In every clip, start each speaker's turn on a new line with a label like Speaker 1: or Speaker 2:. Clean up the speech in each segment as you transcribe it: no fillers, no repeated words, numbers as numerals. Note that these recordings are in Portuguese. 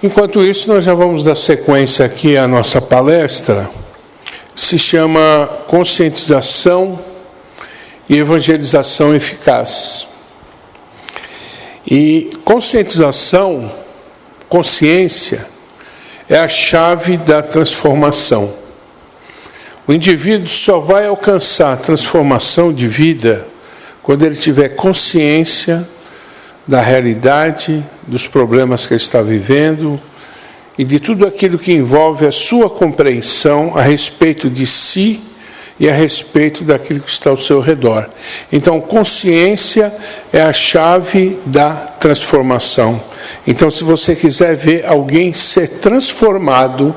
Speaker 1: Enquanto isso, nós já vamos dar sequência aqui à nossa palestra, que se chama Conscientização e Evangelização Eficaz. E conscientização, consciência, é a chave da transformação. O indivíduo só vai alcançar a transformação de vida quando ele tiver consciência da realidade, dos problemas que ele está vivendo e de tudo aquilo que envolve a sua compreensão a respeito de si e a respeito daquilo que está ao seu redor. Então, consciência é a chave da transformação. Então, se você quiser ver alguém ser transformado,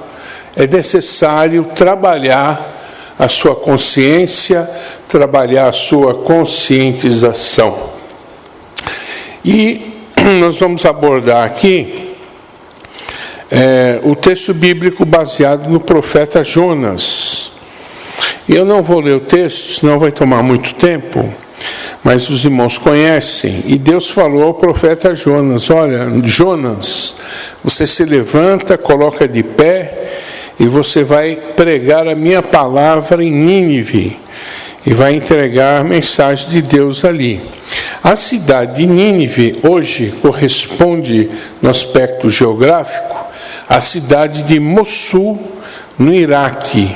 Speaker 1: é necessário trabalhar a sua consciência, trabalhar a sua conscientização. E nós vamos abordar aqui o texto bíblico baseado no profeta Jonas. E eu não vou ler o texto, senão vai tomar muito tempo, mas os irmãos conhecem. E Deus falou ao profeta Jonas: olha, Jonas, você se levanta, coloca de pé, e você vai pregar a minha palavra em Nínive, e vai entregar a mensagem de Deus ali. A cidade de Nínive hoje corresponde, no aspecto geográfico, à cidade de Mossul, no Iraque.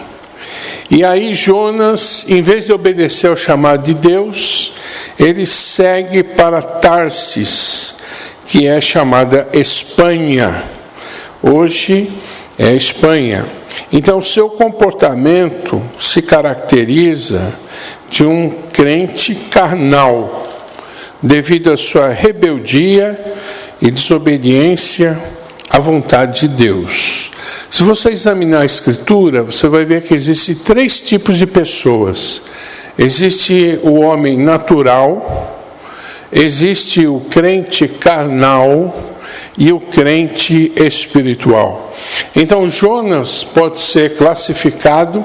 Speaker 1: E aí Jonas, em vez de obedecer ao chamado de Deus, ele segue para Tarsis, que é chamada Espanha. Hoje é Espanha. Então, seu comportamento se caracteriza de um crente carnal, devido à sua rebeldia e desobediência à vontade de Deus. Se você examinar a Escritura, você vai ver que existem 3 tipos de pessoas. Existe o homem natural, existe o crente carnal e o crente espiritual. Então, Jonas pode ser classificado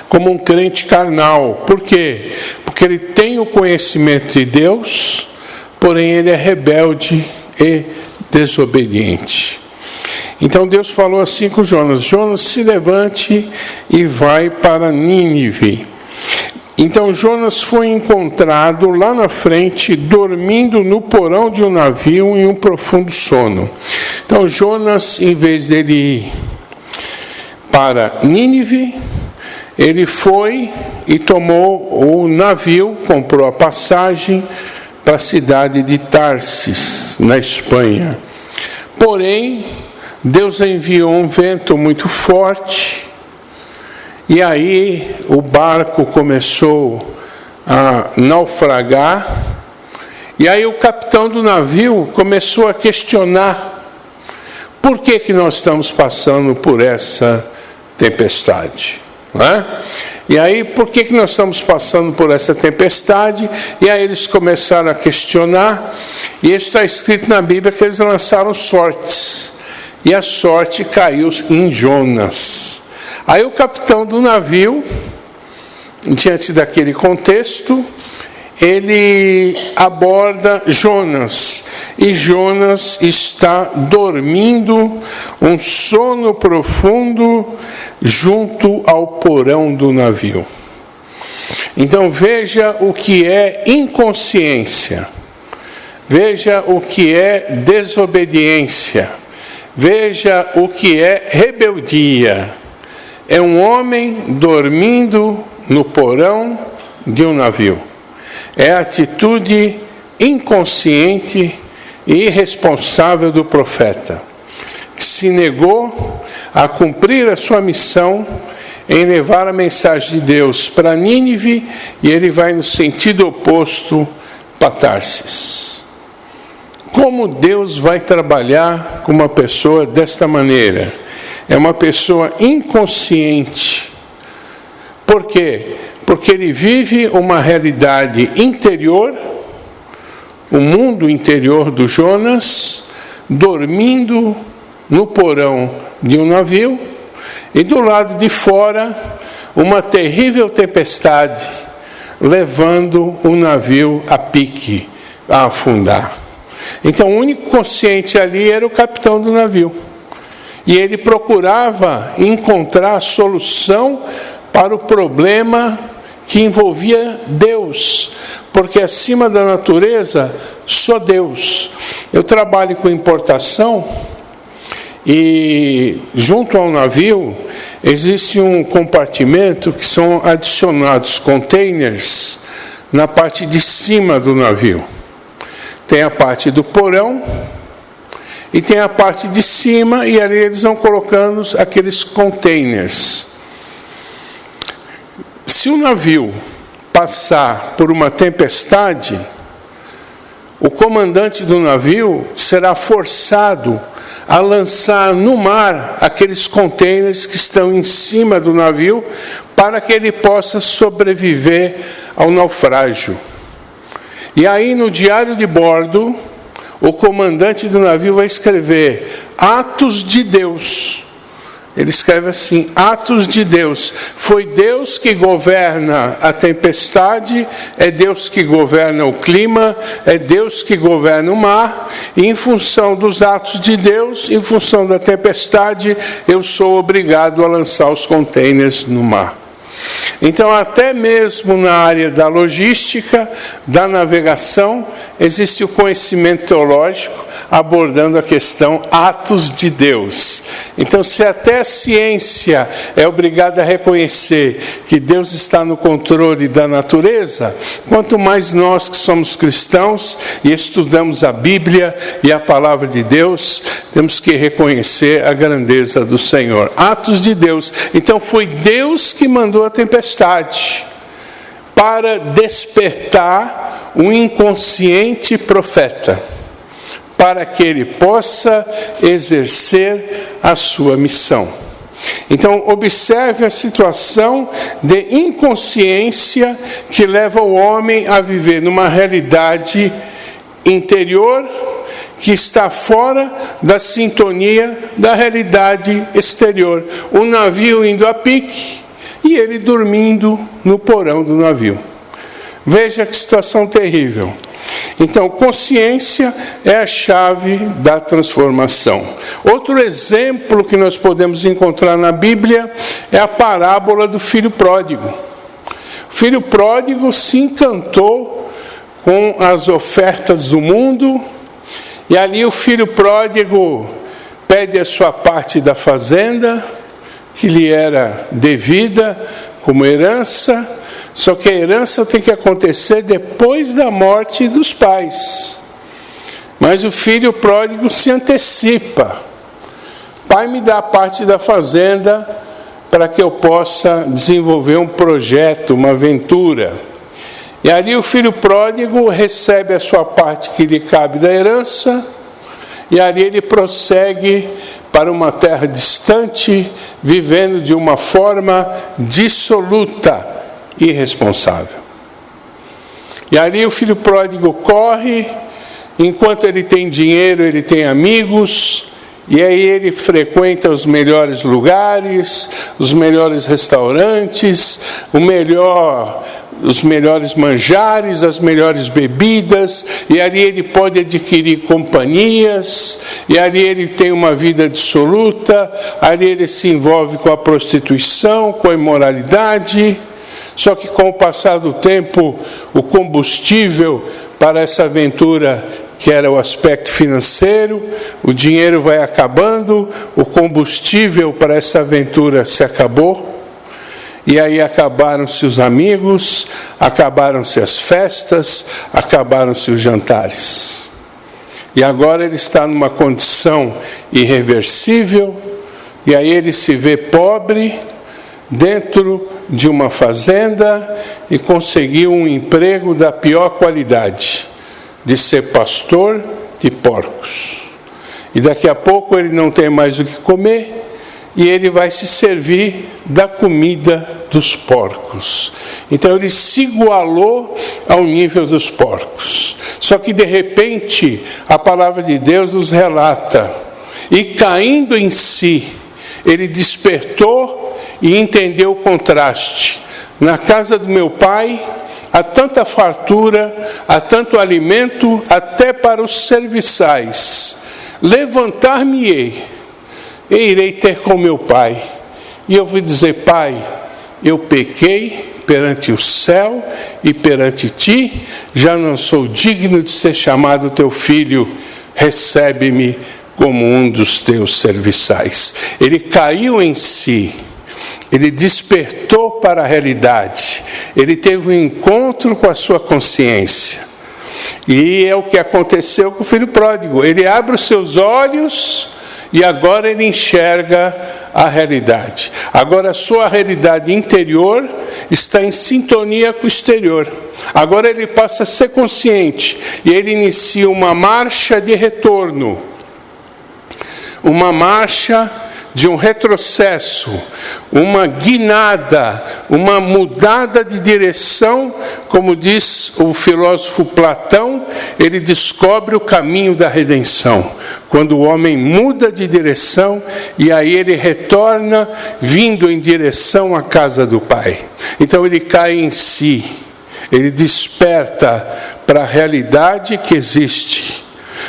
Speaker 1: como um crente carnal. Por quê? Porque ele tem o conhecimento de Deus, porém ele é rebelde e desobediente. Então Deus falou assim com Jonas: Jonas, se levante e vai para Nínive. Então Jonas foi encontrado lá na frente, dormindo no porão de um navio em um profundo sono. Então Jonas, em vez dele ir para Nínive, ele foi e tomou o navio, comprou a passagem para a cidade de Tarsis, na Espanha. Porém, Deus enviou um vento muito forte, e aí o barco começou a naufragar, e aí o capitão do navio começou a questionar: por que nós estamos passando por essa tempestade? Não é? E aí, por que nós estamos passando por essa tempestade? E aí eles começaram a questionar, e está escrito na Bíblia que eles lançaram sortes, e a sorte caiu em Jonas. Aí o capitão do navio, diante daquele contexto, ele aborda Jonas, e Jonas está dormindo um sono profundo junto ao porão do navio. Então veja o que é inconsciência, veja o que é desobediência, veja o que é rebeldia. É um homem dormindo no porão de um navio. É a atitude inconsciente e irresponsável do profeta, que se negou a cumprir a sua missão em levar a mensagem de Deus para Nínive, e ele vai no sentido oposto para Tarsis. Como Deus vai trabalhar com uma pessoa desta maneira? É uma pessoa inconsciente. Por quê? Porque ele vive uma realidade interior, o mundo interior do Jonas, dormindo no porão de um navio, e do lado de fora uma terrível tempestade, levando o navio a pique, a afundar. Então o único consciente ali era o capitão do navio. E ele procurava encontrar a solução para o problema que envolvia Deus, porque acima da natureza, só Deus. Eu trabalho com importação e junto ao navio existe um compartimento que são adicionados containers na parte de cima do navio. Tem a parte do porão e tem a parte de cima, e ali eles vão colocando aqueles containers. Se o navio passar por uma tempestade, o comandante do navio será forçado a lançar no mar aqueles containers que estão em cima do navio, para que ele possa sobreviver ao naufrágio. E aí no diário de bordo, o comandante do navio vai escrever Atos de Deus. Ele escreve assim: Atos de Deus. Foi Deus que governa a tempestade, é Deus que governa o clima, é Deus que governa o mar, e em função dos atos de Deus, em função da tempestade, eu sou obrigado a lançar os containers no mar. Então, até mesmo na área da logística, da navegação, existe o conhecimento teológico abordando a questão atos de Deus. Então, se até a ciência é obrigada a reconhecer que Deus está no controle da natureza, quanto mais nós que somos cristãos e estudamos a Bíblia e a palavra de Deus, temos que reconhecer a grandeza do Senhor. Atos de Deus. Então, foi Deus que mandou a tempestade para despertar um inconsciente profeta, para que ele possa exercer a sua missão. Então, observe a situação de inconsciência que leva o homem a viver numa realidade interior que está fora da sintonia da realidade exterior. O navio indo a pique e ele dormindo no porão do navio. Veja que situação terrível. Então, consciência é a chave da transformação. Outro exemplo que nós podemos encontrar na Bíblia é a parábola do filho pródigo. O filho pródigo se encantou com as ofertas do mundo, e ali o filho pródigo pede a sua parte da fazenda, que lhe era devida como herança, só que a herança tem que acontecer depois da morte dos pais. Mas o filho pródigo se antecipa. Pai, me dá a parte da fazenda para que eu possa desenvolver um projeto, uma aventura. E ali o filho pródigo recebe a sua parte que lhe cabe da herança, e ali ele prossegue para uma terra distante, vivendo de uma forma dissoluta, irresponsável. E ali o filho pródigo corre, enquanto ele tem dinheiro, ele tem amigos, e aí ele frequenta os melhores lugares, os melhores restaurantes, os melhores manjares, as melhores bebidas, e ali ele pode adquirir companhias, e ali ele tem uma vida dissoluta, ali ele se envolve com a prostituição, com a imoralidade. Só que com o passar do tempo, o combustível para essa aventura, que era o aspecto financeiro, o dinheiro vai acabando, o combustível para essa aventura se acabou. E aí acabaram-se os amigos, acabaram-se as festas, acabaram-se os jantares. E agora ele está numa condição irreversível, e aí ele se vê pobre, dentro de uma fazenda, e conseguiu um emprego da pior qualidade, de ser pastor de porcos. E daqui a pouco ele não tem mais o que comer, e ele vai se servir da comida dos porcos. Então ele se igualou ao nível dos porcos. Só que de repente a palavra de Deus nos relata, e caindo em si, ele despertou e entendeu o contraste. Na casa do meu pai há tanta fartura, há tanto alimento, até para os serviçais. Levantar-me-ei, e irei ter com meu pai. E eu vou dizer: Pai, eu pequei perante o céu e perante ti, já não sou digno de ser chamado teu filho, recebe-me como um dos teus serviçais. Ele caiu em si, ele despertou para a realidade, ele teve um encontro com a sua consciência. E é o que aconteceu com o filho pródigo. Ele abre os seus olhos e agora ele enxerga a realidade. Agora a sua realidade interior está em sintonia com o exterior. Agora ele passa a ser consciente e ele inicia uma marcha de retorno, uma marcha de um retrocesso, uma guinada, uma mudada de direção. Como diz o filósofo Platão, ele descobre o caminho da redenção, quando o homem muda de direção e aí ele retorna vindo em direção à casa do Pai. Então ele cai em si, ele desperta para a realidade que existe.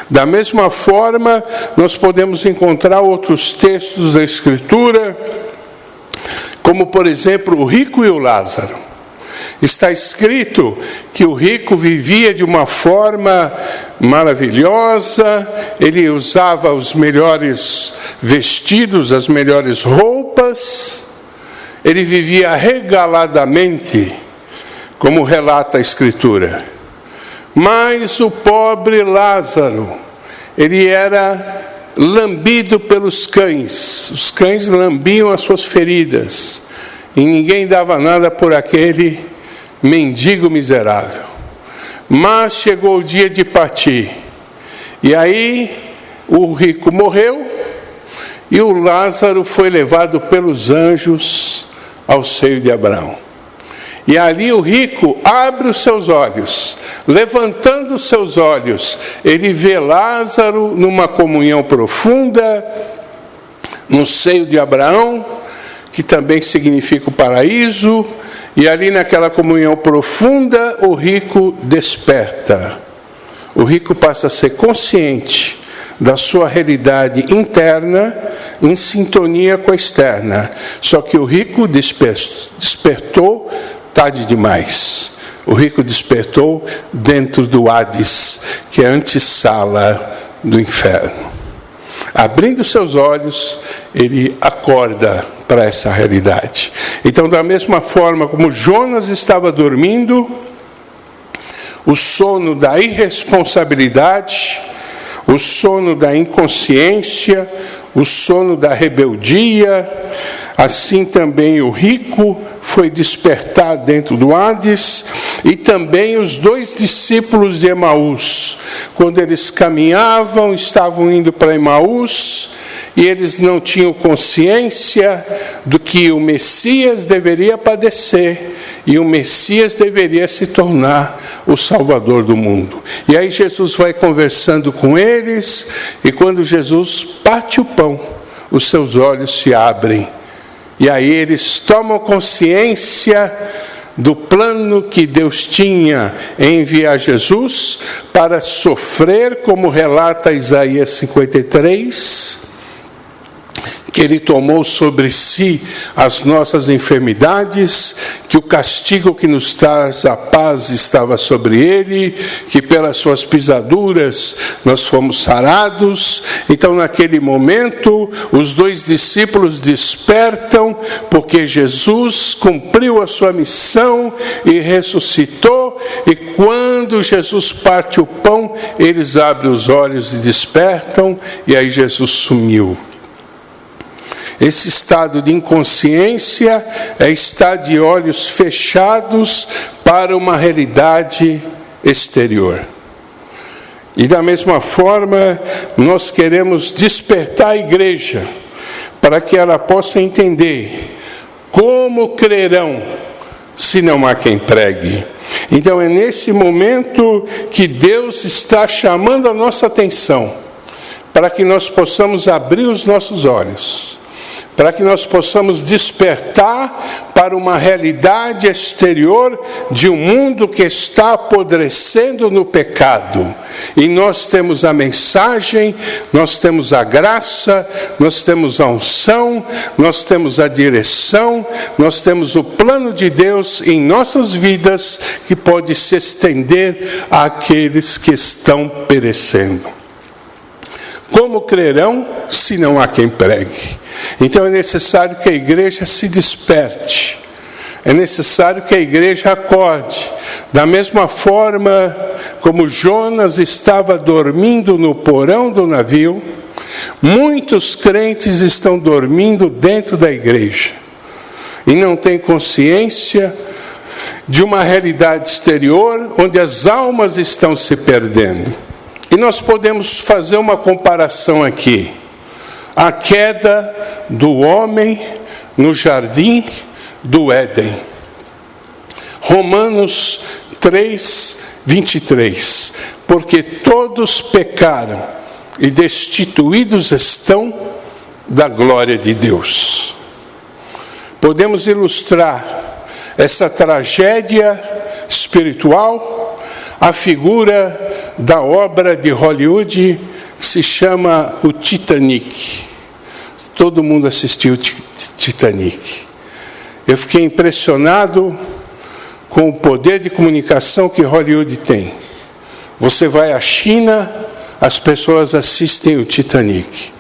Speaker 1: Da mesma forma, nós podemos encontrar outros textos da Escritura, como, por exemplo, o rico e o Lázaro. Está escrito que o rico vivia de uma forma maravilhosa, ele usava os melhores vestidos, as melhores roupas, ele vivia regaladamente, como relata a Escritura. Mas o pobre Lázaro, ele era lambido pelos cães. Os cães lambiam as suas feridas. E ninguém dava nada por aquele mendigo miserável. Mas chegou o dia de partir. E aí o rico morreu e o Lázaro foi levado pelos anjos ao seio de Abraão. E ali o rico abre os seus olhos. Levantando os seus olhos, ele vê Lázaro numa comunhão profunda, no seio de Abraão, que também significa o paraíso, e ali naquela comunhão profunda, o rico desperta. O rico passa a ser consciente da sua realidade interna, em sintonia com a externa. Só que o rico despertou tarde demais. O rico despertou dentro do Hades, que é a antessala do inferno. Abrindo seus olhos, ele acorda para essa realidade. Então, da mesma forma como Jonas estava dormindo, o sono da irresponsabilidade, o sono da inconsciência, o sono da rebeldia, assim também o rico foi despertar dentro do Hades, e também os 2 discípulos de Emaús, quando eles caminhavam, estavam indo para Emaús, e eles não tinham consciência do que o Messias deveria padecer, e o Messias deveria se tornar o Salvador do mundo. E aí Jesus vai conversando com eles, e quando Jesus parte o pão, os seus olhos se abrem, e aí eles tomam consciência do plano que Deus tinha em enviar Jesus para sofrer, como relata Isaías 53, que ele tomou sobre si as nossas enfermidades, que o castigo que nos traz a paz estava sobre ele, que pelas suas pisaduras nós fomos sarados. Então, naquele momento, os 2 discípulos despertam, porque Jesus cumpriu a sua missão e ressuscitou, e quando Jesus parte o pão, eles abrem os olhos e despertam, e aí Jesus sumiu. Esse estado de inconsciência é estar de olhos fechados para uma realidade exterior. E da mesma forma, nós queremos despertar a igreja para que ela possa entender como crerão se não há quem pregue. Então é nesse momento que Deus está chamando a nossa atenção para que nós possamos abrir os nossos olhos, para que nós possamos despertar para uma realidade exterior de um mundo que está apodrecendo no pecado. E nós temos a mensagem, nós temos a graça, nós temos a unção, nós temos a direção, nós temos o plano de Deus em nossas vidas que pode se estender àqueles que estão perecendo. Como crerão se não há quem pregue? Então é necessário que a igreja se desperte. É necessário que a igreja acorde. Da mesma forma como Jonas estava dormindo no porão do navio, muitos crentes estão dormindo dentro da igreja e não têm consciência de uma realidade exterior onde as almas estão se perdendo. E nós podemos fazer uma comparação aqui. A queda do homem no jardim do Éden. Romanos 3, 23. Porque todos pecaram e destituídos estão da glória de Deus. Podemos ilustrar essa tragédia espiritual a figura da obra de Hollywood que se chama o Titanic. Todo mundo assistiu o Titanic. Eu fiquei impressionado com o poder de comunicação que Hollywood tem. Você vai à China, as pessoas assistem o Titanic.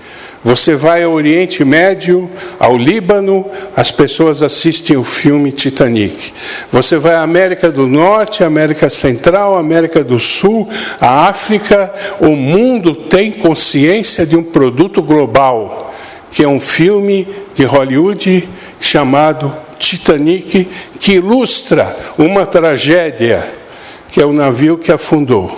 Speaker 1: Você vai ao Oriente Médio, ao Líbano, as pessoas assistem o filme Titanic. Você vai à América do Norte, América Central, América do Sul, a África, o mundo tem consciência de um produto global, que é um filme de Hollywood chamado Titanic, que ilustra uma tragédia, que é o navio que afundou.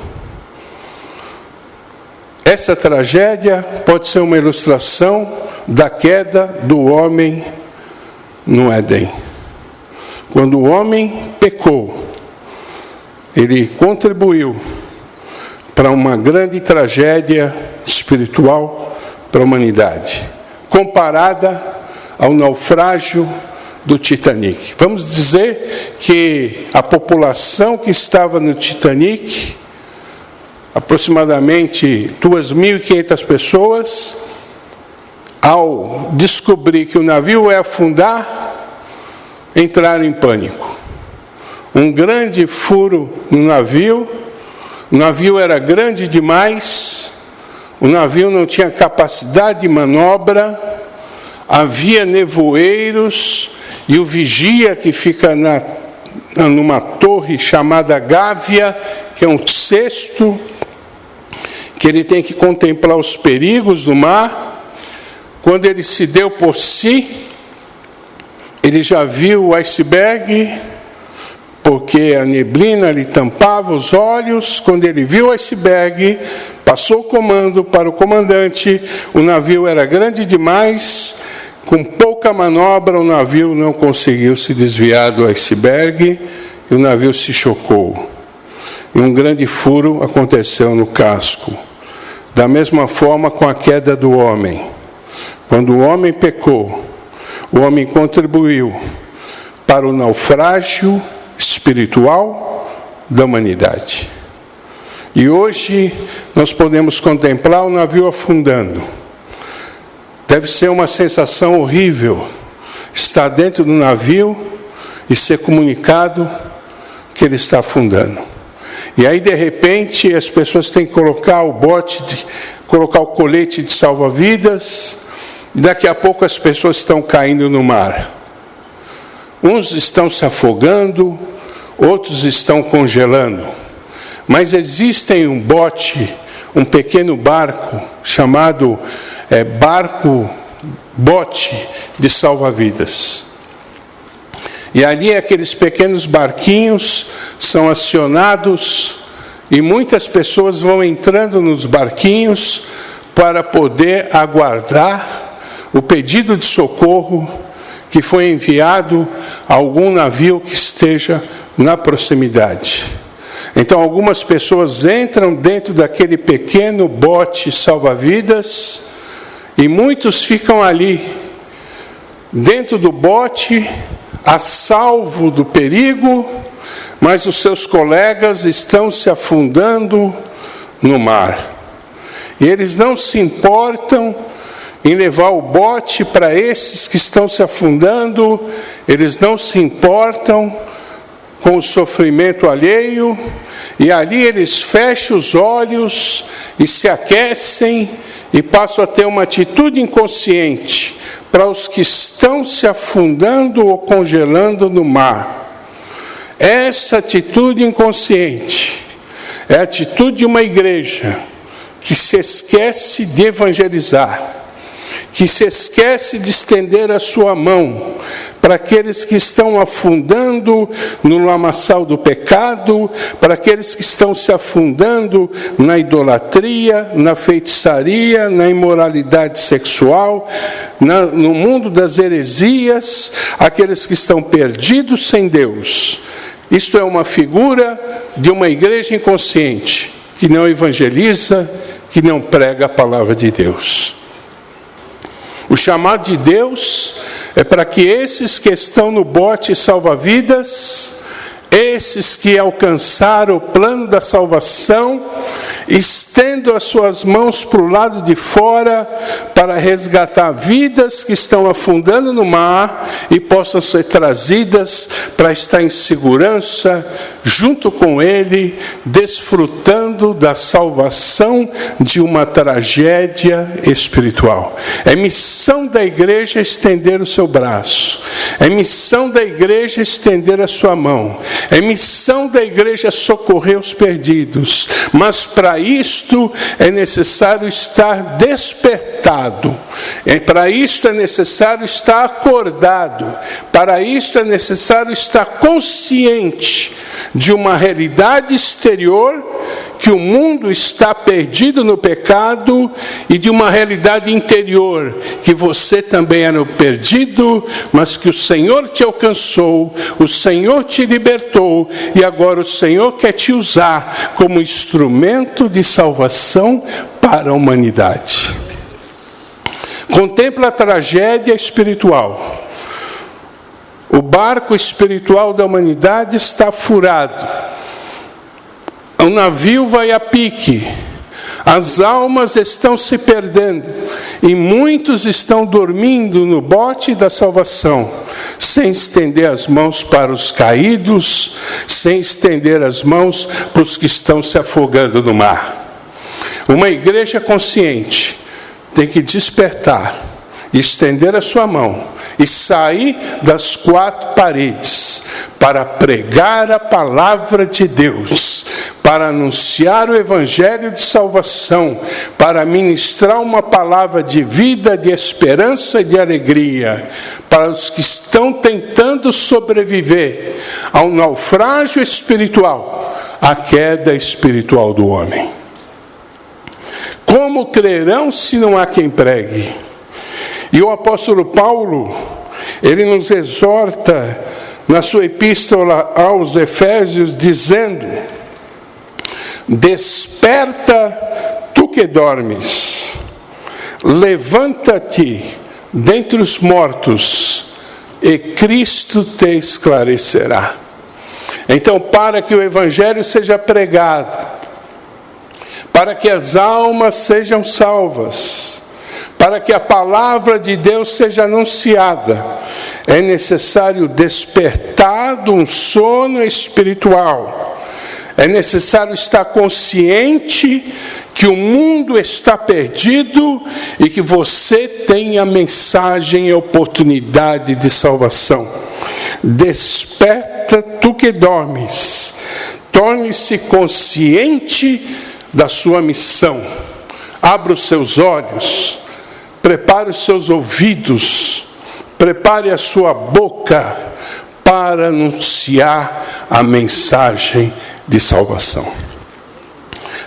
Speaker 1: Essa tragédia pode ser uma ilustração da queda do homem no Éden. Quando o homem pecou, ele contribuiu para uma grande tragédia espiritual para a humanidade, comparada ao naufrágio do Titanic. Vamos dizer que a população que estava no Titanic, aproximadamente 2.500 pessoas, ao descobrir que o navio ia afundar, entraram em pânico. Um grande furo no navio, o navio era grande demais, o navio não tinha capacidade de manobra, havia nevoeiros, e o vigia que fica numa torre chamada Gávea, que é um cesto, que ele tem que contemplar os perigos do mar. Quando ele se deu por si, ele já viu o iceberg, porque a neblina lhe tampava os olhos. Quando ele viu o iceberg, passou o comando para o comandante. O navio era grande demais, com pouca manobra o navio não conseguiu se desviar do iceberg e o navio se chocou. E um grande furo aconteceu no casco. Da mesma forma com a queda do homem. Quando o homem pecou, o homem contribuiu para o naufrágio espiritual da humanidade. E hoje nós podemos contemplar o navio afundando. Deve ser uma sensação horrível estar dentro do navio e ser comunicado que ele está afundando. E aí, de repente, as pessoas têm que colocar colocar o colete de salva-vidas, e daqui a pouco as pessoas estão caindo no mar. Uns estão se afogando, outros estão congelando. Mas existem um bote, um pequeno barco, chamado bote de salva-vidas. E ali aqueles pequenos barquinhos são acionados e muitas pessoas vão entrando nos barquinhos para poder aguardar o pedido de socorro que foi enviado a algum navio que esteja na proximidade. Então algumas pessoas entram dentro daquele pequeno bote salva-vidas e muitos ficam ali dentro do bote, a salvo do perigo, mas os seus colegas estão se afundando no mar. E eles não se importam em levar o bote para esses que estão se afundando, eles não se importam com o sofrimento alheio, e ali eles fecham os olhos e se aquecem e passam a ter uma atitude inconsciente para os que estão se afundando ou congelando no mar. Essa atitude inconsciente é a atitude de uma igreja que se esquece de evangelizar, que se esquece de estender a sua mão para aqueles que estão afundando no lamaçal do pecado, para aqueles que estão se afundando na idolatria, na feitiçaria, na imoralidade sexual, no mundo das heresias, aqueles que estão perdidos sem Deus. Isto é uma figura de uma igreja inconsciente, que não evangeliza, que não prega a palavra de Deus. O chamado de Deus é para que esses que estão no bote salva-vidas, esses que alcançaram o plano da salvação, estendam as suas mãos para o lado de fora para resgatar vidas que estão afundando no mar e possam ser trazidas para estar em segurança junto com Ele, desfrutando da salvação de uma tragédia espiritual. É missão da igreja estender o seu braço. É missão da igreja estender a sua mão. É missão da igreja socorrer os perdidos. Mas para isto é necessário estar despertado. Para isto é necessário estar acordado. Para isto é necessário estar consciente de uma realidade exterior, que o mundo está perdido no pecado, e de uma realidade interior, que você também era perdido, mas que o Senhor te alcançou, o Senhor te libertou, e agora o Senhor quer te usar como instrumento de salvação para a humanidade. Contempla a tragédia espiritual. O barco espiritual da humanidade está furado. O navio vai a pique. As almas estão se perdendo. E muitos estão dormindo no bote da salvação, sem estender as mãos para os caídos, sem estender as mãos para os que estão se afogando no mar. Uma igreja consciente tem que despertar, estender a sua mão e sair das quatro paredes para pregar a palavra de Deus, para anunciar o evangelho de salvação, para ministrar uma palavra de vida, de esperança e de alegria para os que estão tentando sobreviver ao naufrágio espiritual, à queda espiritual do homem. Como crerão se não há quem pregue? E o apóstolo Paulo, ele nos exorta na sua epístola aos Efésios, dizendo: desperta, tu que dormes, levanta-te dentre os mortos, e Cristo te esclarecerá. Então, para que o evangelho seja pregado, para que as almas sejam salvas, para que a palavra de Deus seja anunciada, é necessário despertar de um sono espiritual. É necessário estar consciente que o mundo está perdido e que você tem a mensagem e a oportunidade de salvação. Desperta, tu que dormes. Torne-se consciente da sua missão. Abra os seus olhos. Prepare os seus ouvidos, prepare a sua boca para anunciar a mensagem de salvação.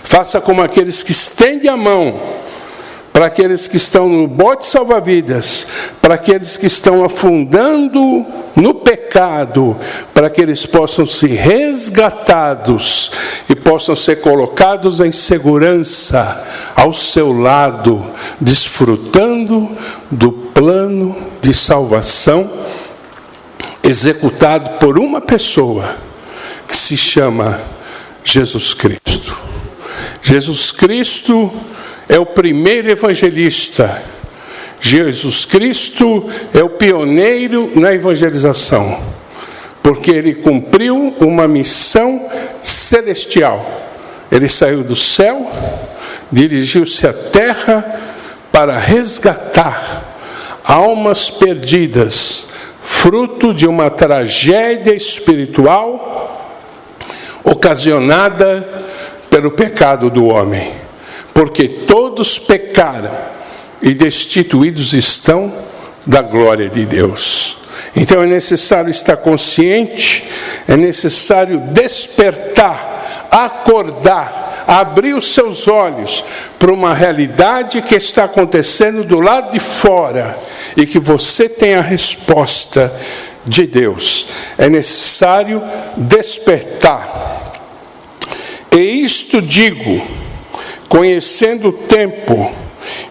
Speaker 1: Faça como aqueles que estendem a mão para aqueles que estão no bote salva-vidas, para aqueles que estão afundando no pecado, para que eles possam ser resgatados e possam ser colocados em segurança ao seu lado, desfrutando do plano de salvação executado por uma pessoa que se chama Jesus Cristo. Jesus Cristo é o primeiro evangelista. Jesus Cristo é o pioneiro na evangelização, porque ele cumpriu uma missão celestial. Ele saiu do céu, dirigiu-se à terra para resgatar almas perdidas, fruto de uma tragédia espiritual ocasionada pelo pecado do homem. Porque todos pecaram e destituídos estão da glória de Deus. Então é necessário estar consciente, é necessário despertar, acordar, abrir os seus olhos para uma realidade que está acontecendo do lado de fora e que você tem a resposta de Deus. É necessário despertar. E isto digo, conhecendo o tempo,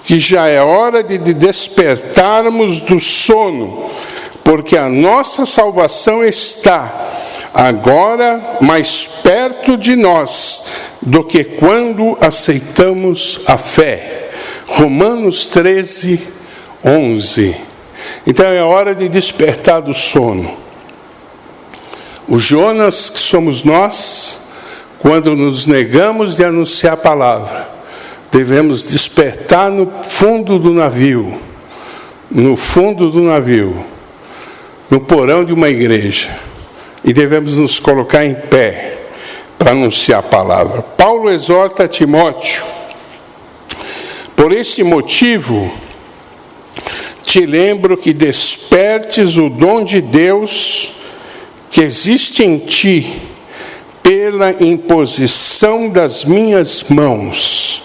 Speaker 1: que já é hora de despertarmos do sono, porque a nossa salvação está agora mais perto de nós do que quando aceitamos a fé. Romanos 13, 11. Então é hora de despertar do sono. O Jonas, que somos nós, quando nos negamos de anunciar a palavra, devemos despertar no fundo do navio, no porão de uma igreja, e devemos nos colocar em pé para anunciar a palavra. Paulo exorta a Timóteo: por este motivo, te lembro que despertes o dom de Deus que existe em ti, pela imposição das minhas mãos.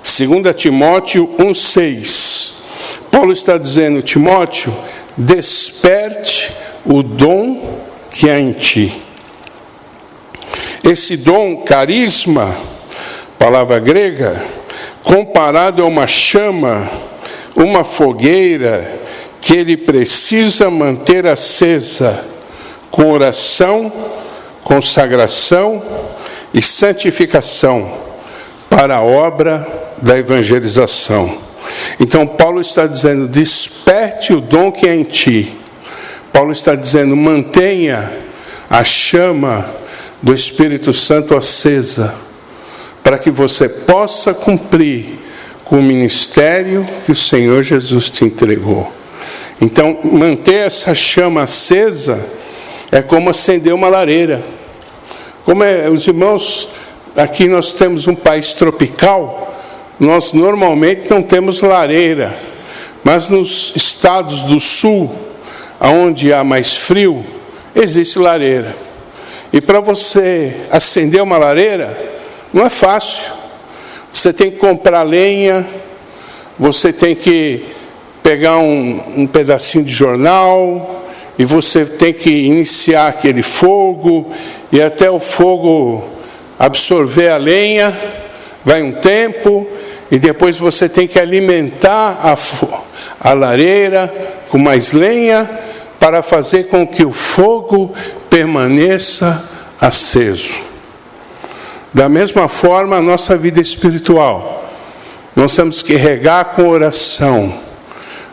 Speaker 1: 2 Timóteo 1,6. Paulo está dizendo: Timóteo, desperte o dom que há em ti. Esse dom, carisma, palavra grega, comparado a uma chama, uma fogueira, que ele precisa manter acesa, com oração, consagração e santificação, para a obra da evangelização. Então Paulo está dizendo: desperte o dom que é em ti. Paulo está dizendo: mantenha a chama do Espírito Santo acesa, para que você possa cumprir com o ministério que o Senhor Jesus te entregou. Então, manter essa chama acesa é como acender uma lareira. Os irmãos, aqui nós temos um país tropical, nós normalmente não temos lareira, mas nos estados do sul, onde há mais frio, existe lareira. E para você acender uma lareira, não é fácil. Você tem que comprar lenha, você tem que pegar um pedacinho de jornal, e você tem que iniciar aquele fogo, e até o fogo absorver a lenha, vai um tempo, e depois você tem que alimentar a lareira com mais lenha, para fazer com que o fogo permaneça aceso. Da mesma forma, a nossa vida espiritual, nós temos que regar com oração,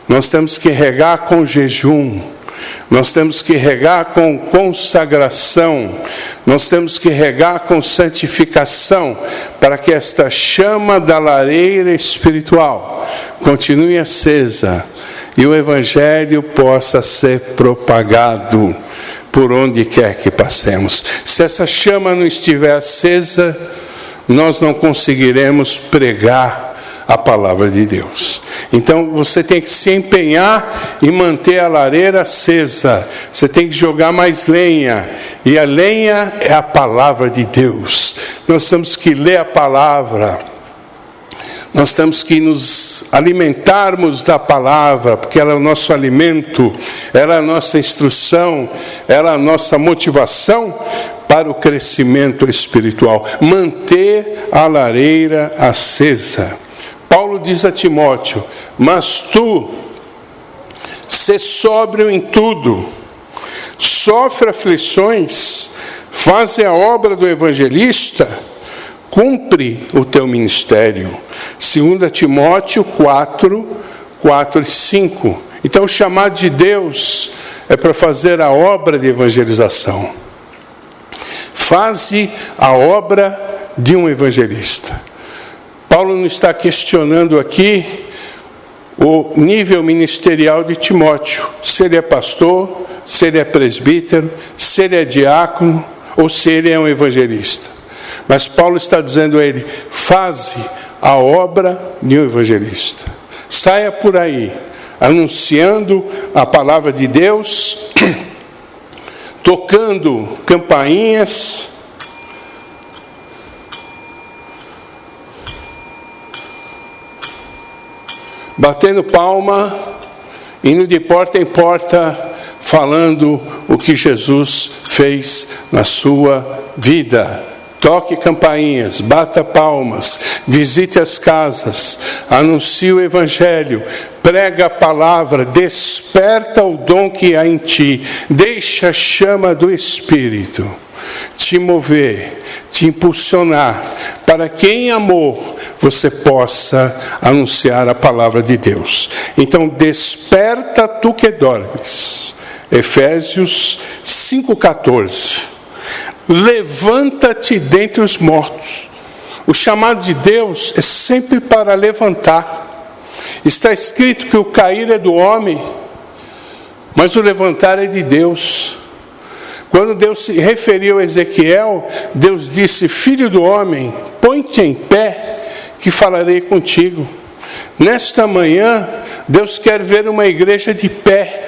Speaker 1: nós temos que regar com jejum, nós temos que regar com consagração, nós temos que regar com santificação, para que esta chama da lareira espiritual continue acesa e o Evangelho possa ser propagado por onde quer que passemos. Se essa chama não estiver acesa, nós não conseguiremos pregar a palavra de Deus. Então você tem que se empenhar em manter a lareira acesa. Você tem que jogar mais lenha. E a lenha é a palavra de Deus. Nós temos que ler a palavra. Nós temos que nos alimentarmos da palavra, porque ela é o nosso alimento, ela é a nossa instrução, ela é a nossa motivação para o crescimento espiritual. Manter a lareira acesa. Paulo diz a Timóteo: mas tu, sê sóbrio em tudo, sofre aflições, faz a obra do evangelista, cumpre o teu ministério. 2 Timóteo 4, 4 e 5. Então o chamado de Deus é para fazer a obra de evangelização. Faze a obra de um evangelista. Paulo não está questionando aqui o nível ministerial de Timóteo, se ele é pastor, se ele é presbítero, se ele é diácono ou se ele é um evangelista. Mas Paulo está dizendo a ele: faze a obra de um evangelista. Saia por aí, anunciando a palavra de Deus, tocando campainhas, batendo palma, indo de porta em porta, falando o que Jesus fez na sua vida. Toque campainhas, bata palmas, visite as casas, anuncie o evangelho, prega a palavra, desperta o dom que há em ti, deixa a chama do Espírito te mover, te impulsionar, para que em amor você possa anunciar a palavra de Deus. Então, desperta tu que dormes. Efésios 5,14. Levanta-te dentre os mortos. O chamado de Deus é sempre para levantar. Está escrito que o cair é do homem, mas o levantar é de Deus. Quando Deus se referiu a Ezequiel, Deus disse: filho do homem, põe-te em pé, que falarei contigo. Nesta manhã, Deus quer ver uma igreja de pé.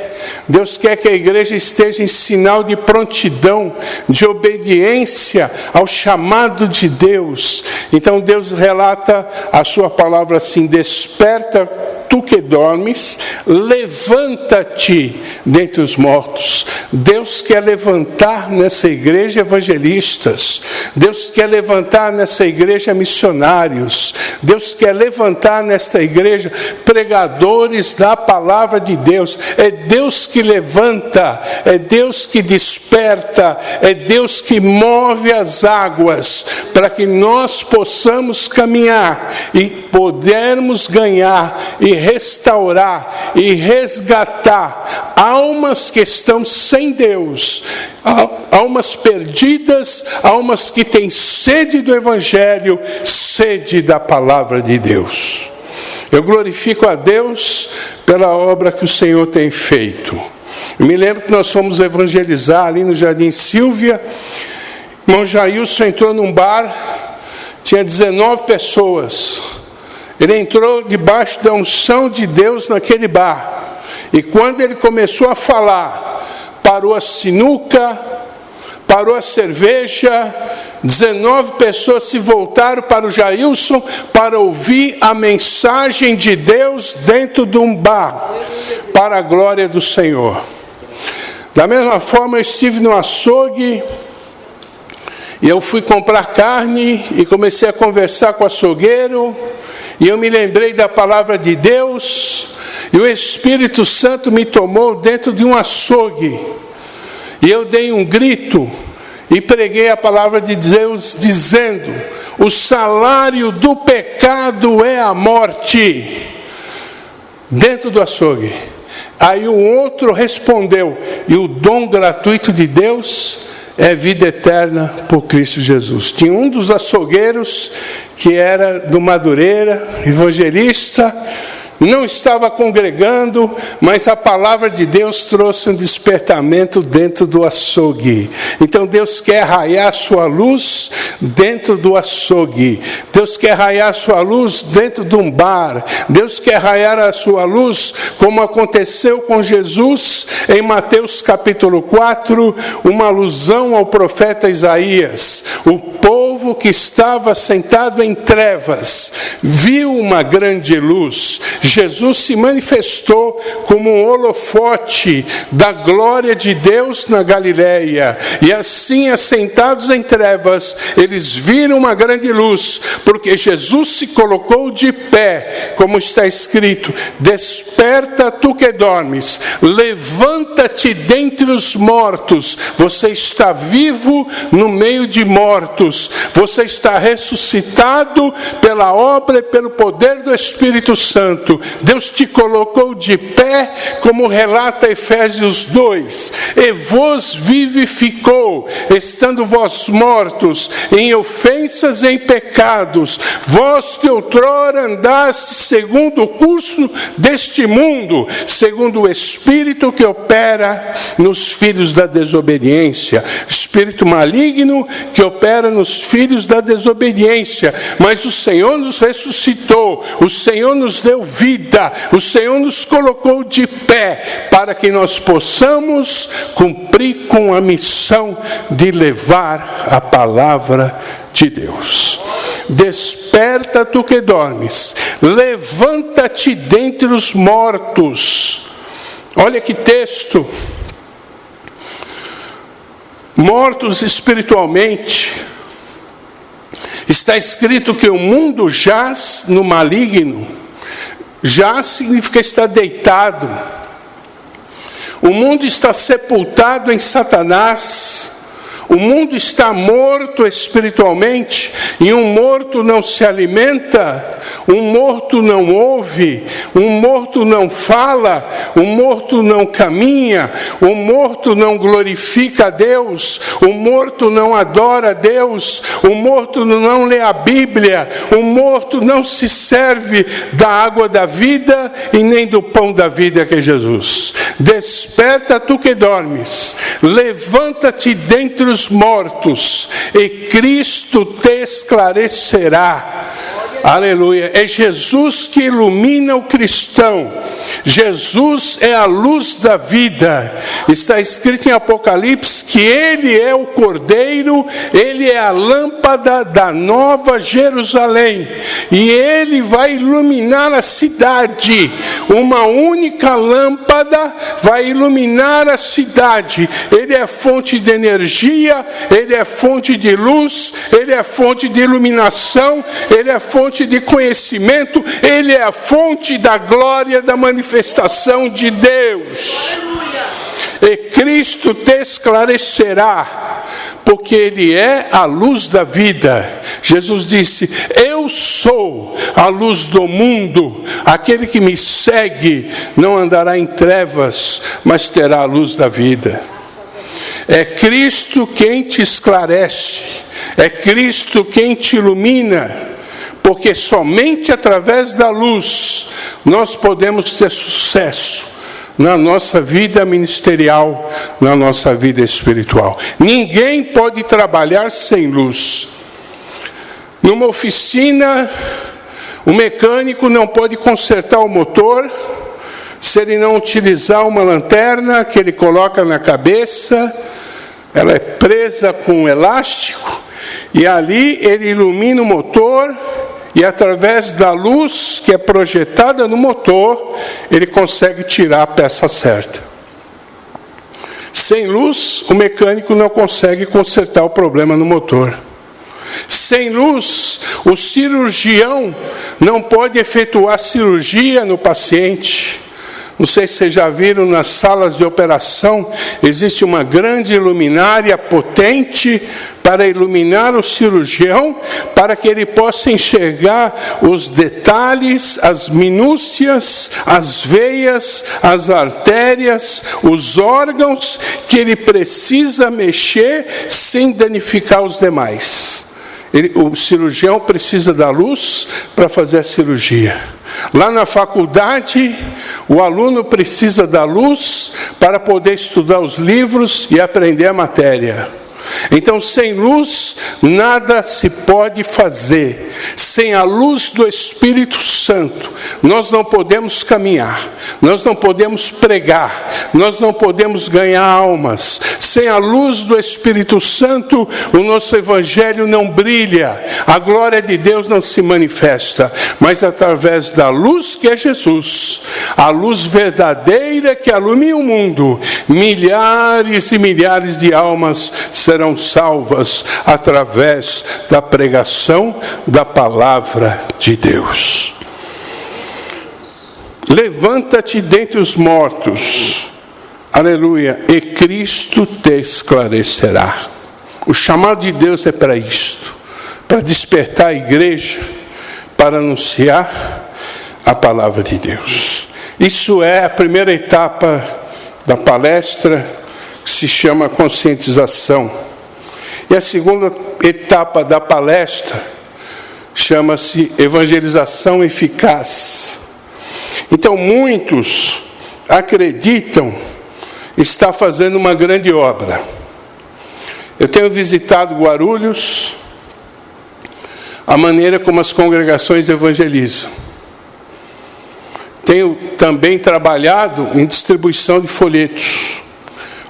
Speaker 1: Deus quer que a igreja esteja em sinal de prontidão, de obediência ao chamado de Deus. Então Deus relata a sua palavra assim: desperta tu que dormes, levanta-te dentre os mortos. Deus quer levantar nessa igreja evangelistas. Deus quer levantar nessa igreja missionários. Deus quer levantar nesta igreja pregadores da palavra de Deus. É Deus que levanta, é Deus que desperta, é Deus que move as águas para que nós possamos caminhar e podermos ganhar e restaurar e resgatar almas que estão sem Deus, almas perdidas, almas que têm sede do Evangelho, sede da palavra de Deus. Eu glorifico a Deus pela obra que o Senhor tem feito. Eu me lembro que nós fomos evangelizar ali no Jardim Sílvia. O irmão Jailson entrou num bar, tinha 19 pessoas. Ele entrou debaixo da unção de Deus naquele bar. E quando ele começou a falar, parou a sinuca, parou a cerveja, 19 pessoas se voltaram para o Jailson para ouvir a mensagem de Deus dentro de um bar, para a glória do Senhor. Da mesma forma, eu estive no açougue, e eu fui comprar carne, e comecei a conversar com o açougueiro, e eu me lembrei da palavra de Deus, e o Espírito Santo me tomou dentro de um açougue, e eu dei um grito, e preguei a palavra de Deus, dizendo: o salário do pecado é a morte, dentro do açougue. Aí um outro respondeu: e o dom gratuito de Deus é vida eterna por Cristo Jesus. Tinha um dos açougueiros, que era do Madureira, evangelista, não estava congregando, mas a palavra de Deus trouxe um despertamento dentro do açougue. Então Deus quer raiar sua luz dentro do açougue. Deus quer raiar sua luz dentro de um bar. Deus quer raiar a sua luz, como aconteceu com Jesus em Mateus capítulo 4, uma alusão ao profeta Isaías. O povo que estava sentado em trevas viu uma grande luz. Jesus se manifestou como um holofote da glória de Deus na Galileia. E assim, assentados em trevas, eles viram uma grande luz, porque Jesus se colocou de pé, como está escrito: desperta tu que dormes, levanta-te dentre os mortos. Você está vivo no meio de mortos. Você está ressuscitado pela obra e pelo poder do Espírito Santo. Deus te colocou de pé, como relata Efésios 2. E vos vivificou, estando vós mortos em ofensas e em pecados. Vós que outrora andaste segundo o curso deste mundo, segundo o Espírito que opera nos filhos da desobediência. Espírito maligno que opera nos filhos da desobediência. Mas o Senhor nos ressuscitou, o Senhor nos deu vida, o Senhor nos colocou de pé, para que nós possamos cumprir com a missão de levar a palavra de Deus. Desperta tu que dormes, levanta-te dentre os mortos. Olha que texto. Mortos espiritualmente. Está escrito que o mundo jaz no maligno. Jaz significa estar deitado. O mundo está sepultado em Satanás. O mundo está morto espiritualmente, e um morto não se alimenta, um morto não ouve, um morto não fala, um morto não caminha, um morto não glorifica a Deus, um morto não adora a Deus, um morto não lê a Bíblia, um morto não se serve da água da vida e nem do pão da vida que é Jesus. Desperta tu que dormes, levanta-te dentre os mortos, e Cristo te esclarecerá. Aleluia. É Jesus que ilumina o cristão. Jesus é a luz da vida. Está escrito em Apocalipse que Ele é o Cordeiro, Ele é a lâmpada da Nova Jerusalém. E Ele vai iluminar a cidade. Uma única lâmpada vai iluminar a cidade. Ele é fonte de energia, Ele é fonte de luz, Ele é fonte de iluminação, Ele é fonte de conhecimento, Ele é a fonte da glória da manifestação de Deus. E Cristo te esclarecerá, porque Ele é a luz da vida. Jesus disse: eu sou a luz do mundo, aquele que me segue não andará em trevas, mas terá a luz da vida. É Cristo quem te esclarece, é Cristo quem te ilumina, porque somente através da luz nós podemos ter sucesso na nossa vida ministerial, na nossa vida espiritual. Ninguém pode trabalhar sem luz. Numa oficina, o mecânico não pode consertar o motor se ele não utilizar uma lanterna que ele coloca na cabeça. Ela é presa com um elástico e ali ele ilumina o motor. E através da luz que é projetada no motor, ele consegue tirar a peça certa. Sem luz, o mecânico não consegue consertar o problema no motor. Sem luz, o cirurgião não pode efetuar cirurgia no paciente. Não sei se vocês já viram, nas salas de operação, existe uma grande luminária potente para iluminar o cirurgião, para que ele possa enxergar os detalhes, as minúcias, as veias, as artérias, os órgãos que ele precisa mexer sem danificar os demais. O cirurgião precisa da luz para fazer a cirurgia. Lá na faculdade, o aluno precisa da luz para poder estudar os livros e aprender a matéria. Então, sem luz, nada se pode fazer. Sem a luz do Espírito Santo, nós não podemos caminhar, nós não podemos pregar, nós não podemos ganhar almas. Sem a luz do Espírito Santo, o nosso evangelho não brilha, a glória de Deus não se manifesta, mas através da luz que é Jesus, a luz verdadeira que alumia o mundo, milhares e milhares de almas serão salvas através da pregação da palavra de Deus. Levanta-te dentre os mortos, aleluia, e Cristo te esclarecerá. O chamado de Deus é para isto, para despertar a igreja, para anunciar a palavra de Deus. Isso é a primeira etapa da palestra, que se chama conscientização. E a segunda etapa da palestra chama-se evangelização eficaz. Então, muitos acreditam estar fazendo uma grande obra. Eu tenho visitado Guarulhos, a maneira como as congregações evangelizam. Tenho também trabalhado em distribuição de folhetos.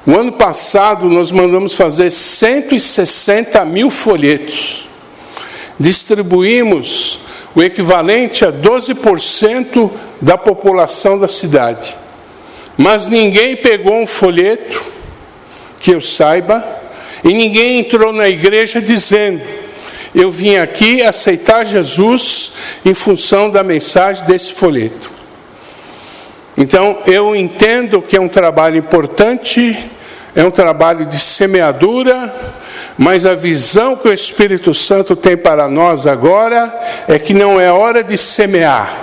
Speaker 1: O ano passado, nós mandamos fazer 160 mil folhetos. Distribuímos o equivalente a 12% da população da cidade. Mas ninguém pegou um folheto, que eu saiba, e ninguém entrou na igreja dizendo: eu vim aqui aceitar Jesus em função da mensagem desse folheto. Então, eu entendo que é um trabalho importante, é um trabalho de semeadura, mas a visão que o Espírito Santo tem para nós agora é que não é hora de semear,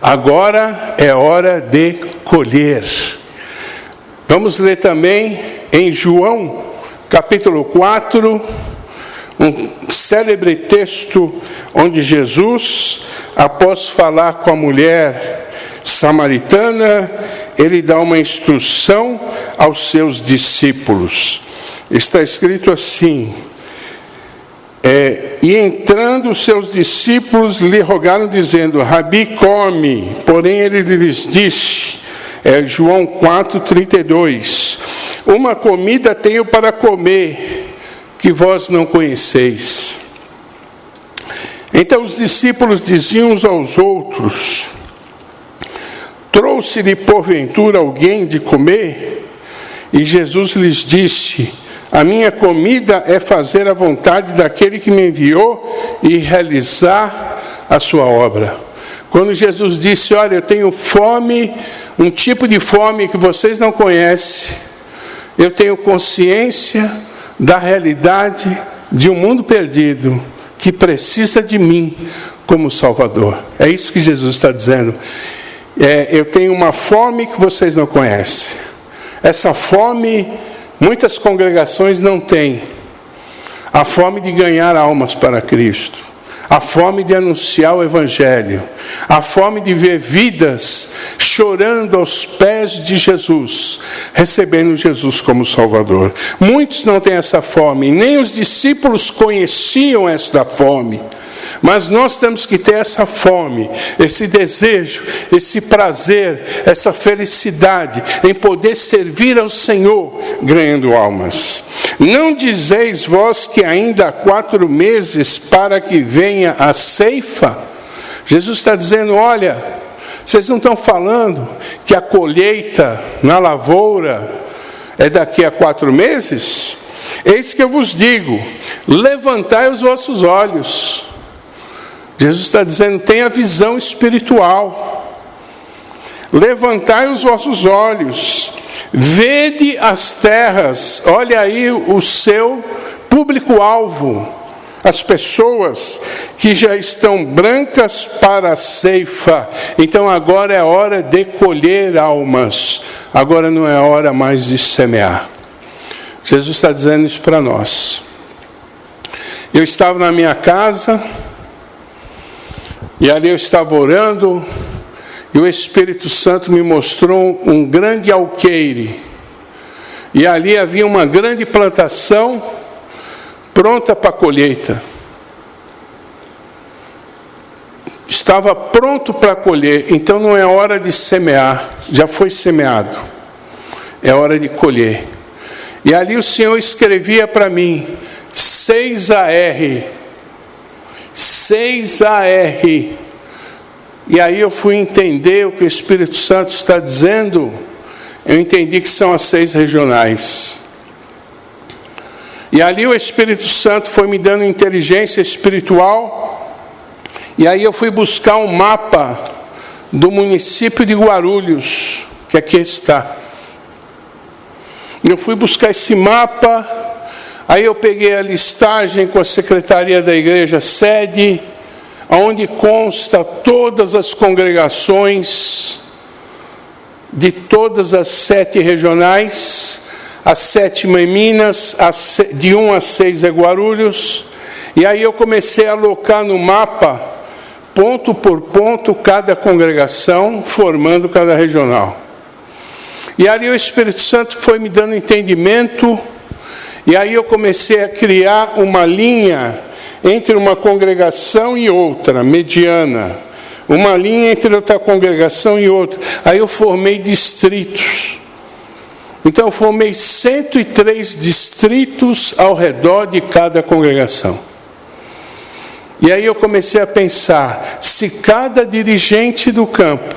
Speaker 1: agora é hora de colher. Vamos ler também em João, capítulo 4, um célebre texto onde Jesus, após falar com a mulher samaritana, ele dá uma instrução aos seus discípulos. Está escrito assim: e entrando os seus discípulos lhe rogaram, dizendo: Rabi, come. Porém ele lhes disse, João 4:32, uma comida tenho para comer, que vós não conheceis. Então os discípulos diziam uns aos outros: trouxe-lhe porventura alguém de comer? E Jesus lhes disse: a minha comida é fazer a vontade daquele que me enviou e realizar a sua obra. Quando Jesus disse: olha, eu tenho fome, um tipo de fome que vocês não conhecem, eu tenho consciência da realidade de um mundo perdido que precisa de mim como Salvador. É isso que Jesus está dizendo. Eu tenho uma fome que vocês não conhecem. Essa fome, muitas congregações não têm. A fome de ganhar almas para Cristo. A fome de anunciar o Evangelho. A fome de ver vidas chorando aos pés de Jesus, recebendo Jesus como Salvador. Muitos não têm essa fome, nem os discípulos conheciam essa fome. Mas nós temos que ter essa fome, esse desejo, esse prazer, essa felicidade em poder servir ao Senhor, ganhando almas. Não dizeis vós que ainda há 4 meses para que venha a ceifa? Jesus está dizendo: olha, vocês não estão falando que a colheita na lavoura é daqui a 4 meses? Eis que eu vos digo, levantai os vossos olhos. Jesus está dizendo: tenha visão espiritual. Levantai os vossos olhos, vede as terras. Olha aí o seu público-alvo, as pessoas que já estão brancas para a ceifa. Então agora é hora de colher almas, agora não é hora mais de semear. Jesus está dizendo isso para nós. Eu estava na minha casa, e ali eu estava orando, e o Espírito Santo me mostrou um grande alqueire. E ali havia uma grande plantação pronta para a colheita. Estava pronto para colher, então não é hora de semear, já foi semeado. É hora de colher. E ali o Senhor escrevia para mim, 6AR. 6AR. E aí eu fui entender o que o Espírito Santo está dizendo. Eu entendi que são as 6 regionais. E ali o Espírito Santo foi me dando inteligência espiritual. E aí eu fui buscar um mapa do município de Guarulhos, que aqui está. Eu fui buscar esse mapa, aí eu peguei a listagem com a secretaria da igreja sede, onde consta todas as congregações de todas as 7 regionais, a 7ª em Minas, de 1 a 6 é Guarulhos, e aí eu comecei a alocar no mapa, ponto por ponto, cada congregação, formando cada regional. E ali o Espírito Santo foi me dando entendimento, e aí eu comecei a criar uma linha entre uma congregação e outra, mediana. Uma linha entre outra congregação e outra. Aí eu formei distritos. Então eu formei 103 distritos ao redor de cada congregação. E aí eu comecei a pensar, se cada dirigente do campo,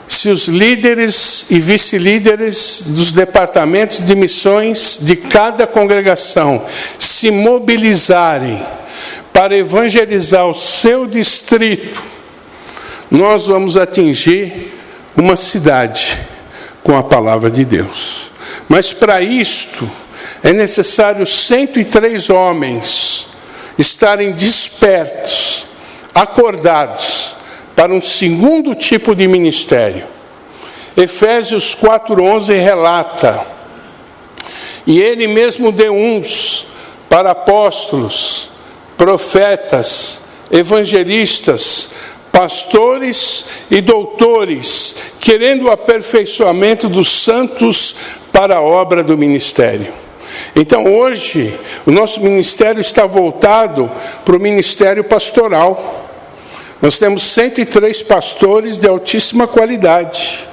Speaker 1: se os líderes e vice-líderes dos departamentos de missões de cada congregação se mobilizarem para evangelizar o seu distrito, nós vamos atingir uma cidade com a palavra de Deus. Mas para isto é necessário 103 homens estarem despertos, acordados, para um segundo tipo de ministério. Efésios 4:11 relata, e ele mesmo deu uns para apóstolos, profetas, evangelistas, pastores e doutores, querendo o aperfeiçoamento dos santos para a obra do ministério. Então hoje, o nosso ministério está voltado para o ministério pastoral. Nós temos 103 pastores de altíssima qualidade.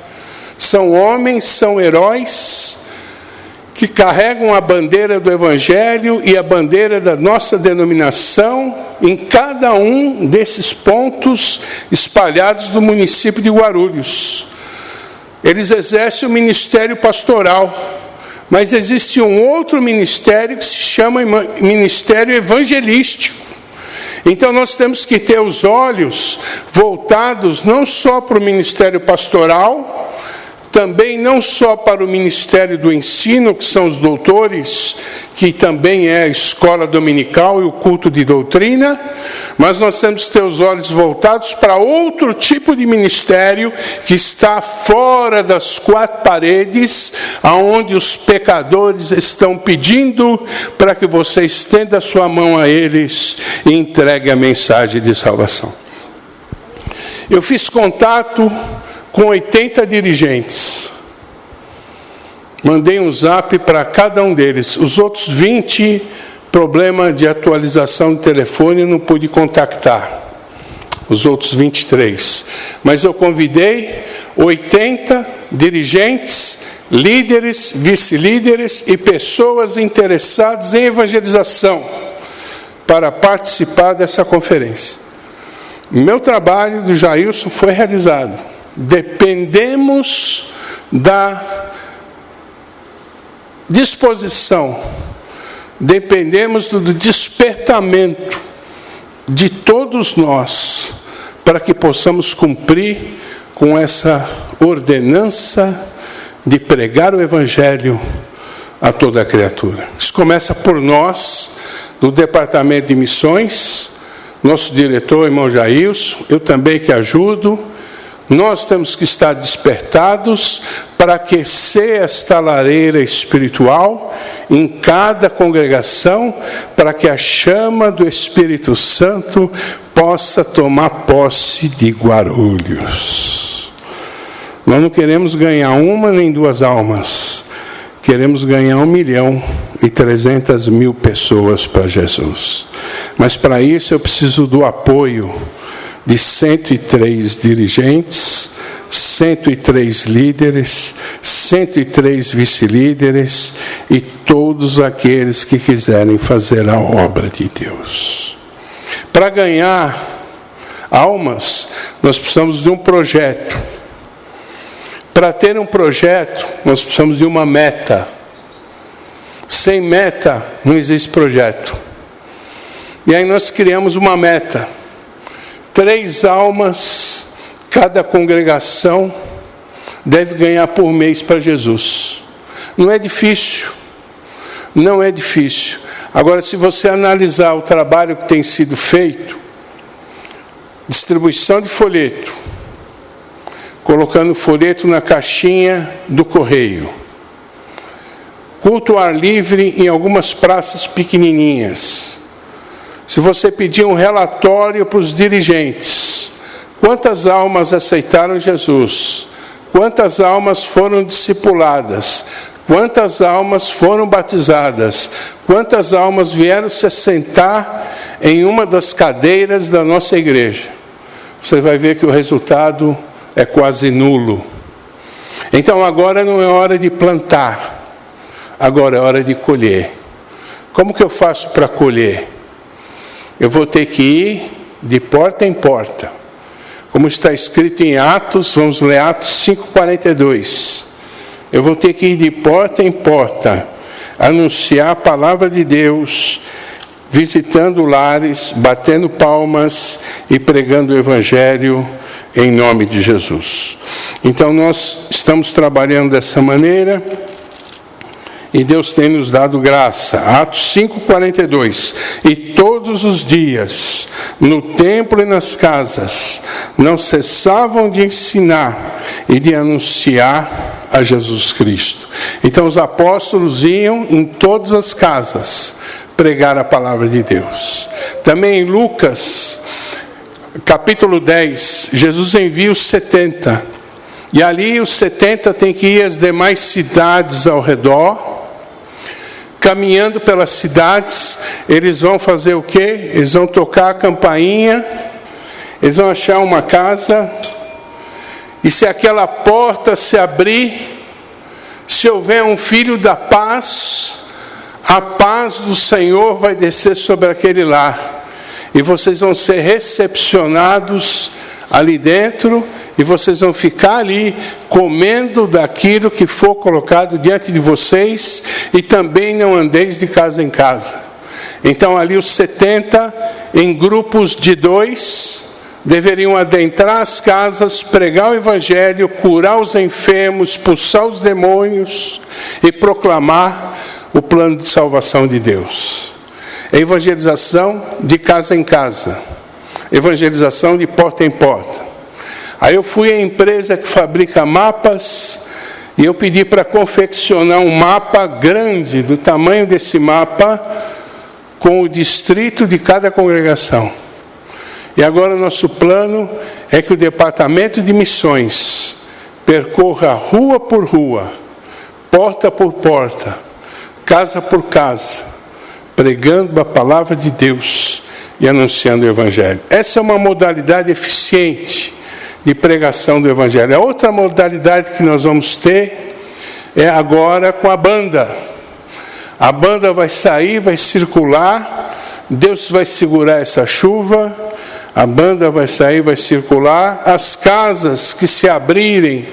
Speaker 1: São homens, são heróis, que carregam a bandeira do Evangelho e a bandeira da nossa denominação em cada um desses pontos espalhados do município de Guarulhos. Eles exercem o ministério pastoral, mas existe um outro ministério que se chama ministério evangelístico. Então nós temos que ter os olhos voltados não só para o ministério pastoral, também não só para o ministério do ensino, que são os doutores, que também é a escola dominical e o culto de doutrina, mas nós temos que ter os olhos voltados para outro tipo de ministério que está fora das 4 paredes, aonde os pecadores estão pedindo para que você estenda a sua mão a eles e entregue a mensagem de salvação. Eu fiz contato com 80 dirigentes. Mandei um zap para cada um deles. Os outros 20, problema de atualização de telefone, não pude contactar. Os outros 23. Mas eu convidei 80 dirigentes, líderes, vice-líderes e pessoas interessadas em evangelização para participar dessa conferência. Meu trabalho do Jailson foi realizado. Dependemos da disposição, dependemos do despertamento de todos nós, para que possamos cumprir com essa ordenança de pregar o Evangelho a toda a criatura. Isso começa por nós, do Departamento de Missões, nosso diretor, irmão Jailson, eu também que ajudo, Nós temos que estar despertados para aquecer esta lareira espiritual em cada congregação, para que a chama do Espírito Santo possa tomar posse de Guarulhos. Nós não queremos ganhar uma nem duas almas, queremos ganhar 1.300.000 pessoas para Jesus. Mas para isso eu preciso do apoio de 103 dirigentes, 103 líderes, 103 vice-líderes e todos aqueles que quiserem fazer a obra de Deus. Para ganhar almas, nós precisamos de um projeto. Para ter um projeto, nós precisamos de uma meta. Sem meta, não existe projeto. E aí nós criamos uma meta. 3 almas, cada congregação deve ganhar por mês para Jesus. Não é difícil. Não é difícil. Agora, se você analisar o trabalho que tem sido feito, distribuição de folheto, colocando folheto na caixinha do correio, culto ao ar livre em algumas praças pequenininhas. Se você pedir um relatório para os dirigentes, quantas almas aceitaram Jesus? Quantas almas foram discipuladas? Quantas almas foram batizadas? Quantas almas vieram se assentar em uma das cadeiras da nossa igreja? Você vai ver que o resultado é quase nulo. Então agora não é hora de plantar, agora é hora de colher. Como que eu faço para colher? Eu vou ter que ir de porta em porta. Como está escrito em Atos, vamos ler Atos 5:42. Eu vou ter que ir de porta em porta, anunciar a palavra de Deus, visitando lares, batendo palmas e pregando o Evangelho em nome de Jesus. Então nós estamos trabalhando dessa maneira e Deus tem nos dado graça. Atos 5:42. E todos os dias, no templo e nas casas, não cessavam de ensinar e de anunciar a Jesus Cristo. Então os apóstolos iam em todas as casas pregar a palavra de Deus. Também em Lucas, capítulo 10, Jesus envia os 70. E ali os 70 têm que ir às demais cidades ao redor. Caminhando pelas cidades, eles vão fazer o quê? Eles vão tocar a campainha, eles vão achar uma casa, e se aquela porta se abrir, se houver um filho da paz, a paz do Senhor vai descer sobre aquele lar, e vocês vão ser recepcionados ali dentro, e vocês vão ficar ali comendo daquilo que for colocado diante de vocês, e também não andeis de casa em casa. Então ali os 70, em grupos de 2, deveriam adentrar as casas, pregar o Evangelho, curar os enfermos, expulsar os demônios e proclamar o plano de salvação de Deus. Evangelização de casa em casa, evangelização de porta em porta. Aí eu fui à empresa que fabrica mapas e eu pedi para confeccionar um mapa grande, do tamanho desse mapa, com o distrito de cada congregação. E agora o nosso plano é que o departamento de missões percorra rua por rua, porta por porta, casa por casa, pregando a palavra de Deus e anunciando o Evangelho. Essa é uma modalidade eficiente de pregação do Evangelho. A outra modalidade que nós vamos ter é agora com a banda. A banda vai sair, vai circular, Deus vai segurar essa chuva, a banda vai sair, vai circular, as casas que se abrirem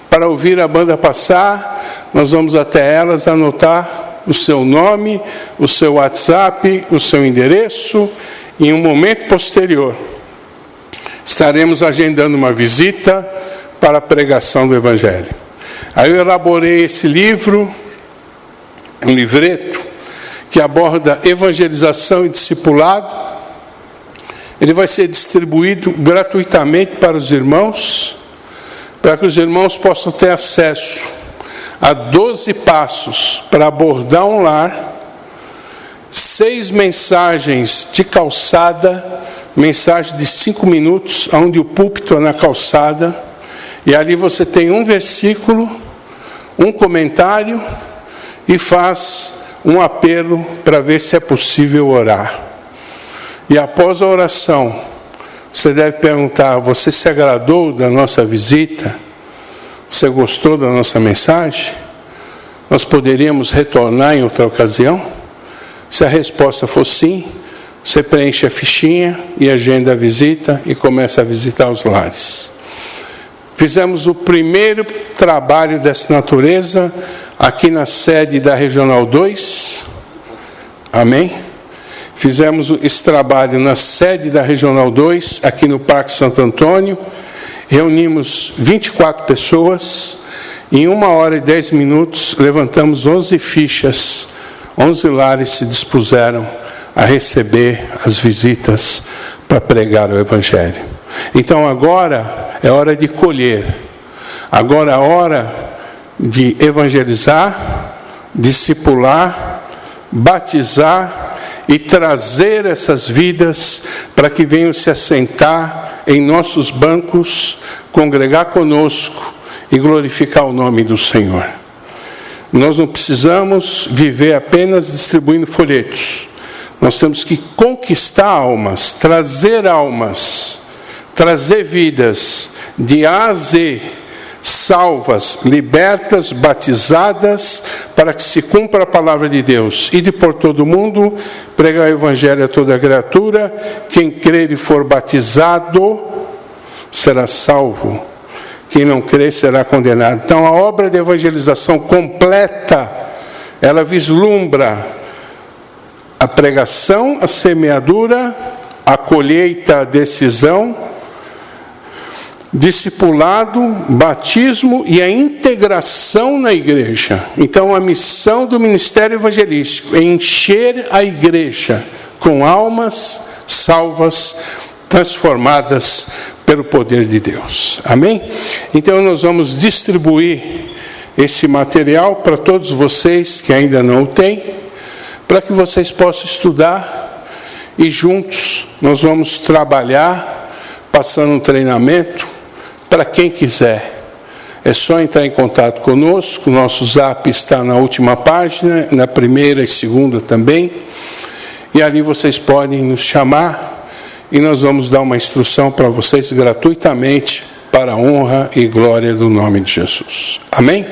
Speaker 1: para ouvir a banda passar, nós vamos até elas anotar o seu nome, o seu WhatsApp, o seu endereço, e em um momento posterior estaremos agendando uma visita para a pregação do Evangelho. Aí eu elaborei esse livro, um livreto, que aborda evangelização e discipulado. Ele vai ser distribuído gratuitamente para os irmãos. para que os irmãos possam ter acesso a 12 passos para abordar um lar, 6 mensagens de calçada, mensagem de 5 minutos, onde o púlpito é na calçada, e ali você tem um versículo, um comentário e faz um apelo para ver se é possível orar. E após a oração, você deve perguntar: você se agradou da nossa visita? Você gostou da nossa mensagem? Nós poderíamos retornar em outra ocasião? Se a resposta for sim, você preenche a fichinha e agenda a visita e começa a visitar os lares. Fizemos o primeiro trabalho dessa natureza aqui na sede da Regional 2. Amém? Fizemos esse trabalho na sede da Regional 2, aqui no Parque Santo Antônio. Reunimos 24 pessoas. Em 1 hora e 10 minutos, levantamos 11 fichas. 11 lares se dispuseram a receber as visitas para pregar o Evangelho. Então agora é hora de colher. Agora é hora de evangelizar, discipular, batizar e trazer essas vidas para que venham se assentar em nossos bancos, congregar conosco e glorificar o nome do Senhor. Nós não precisamos viver apenas distribuindo folhetos. Nós temos que conquistar almas, trazer vidas de A a Z, salvas, libertas, batizadas, para que se cumpra a palavra de Deus. E de por todo o mundo, pregar o Evangelho a toda criatura. Quem crer e for batizado será salvo. Quem não crer será condenado. Então, a obra de evangelização completa, ela vislumbra a pregação, a semeadura, a colheita, a decisão, discipulado, batismo e a integração na igreja. Então, a missão do ministério evangelístico é encher a igreja com almas salvas, transformadas pelo poder de Deus. Amém? Então, nós vamos distribuir esse material para todos vocês que ainda não o têm, para que vocês possam estudar e juntos nós vamos trabalhar, passando um treinamento para quem quiser. É só entrar em contato conosco. O nosso zap está na última página, na primeira e segunda também. E ali vocês podem nos chamar e nós vamos dar uma instrução para vocês gratuitamente, para a honra e glória do nome de Jesus. Amém?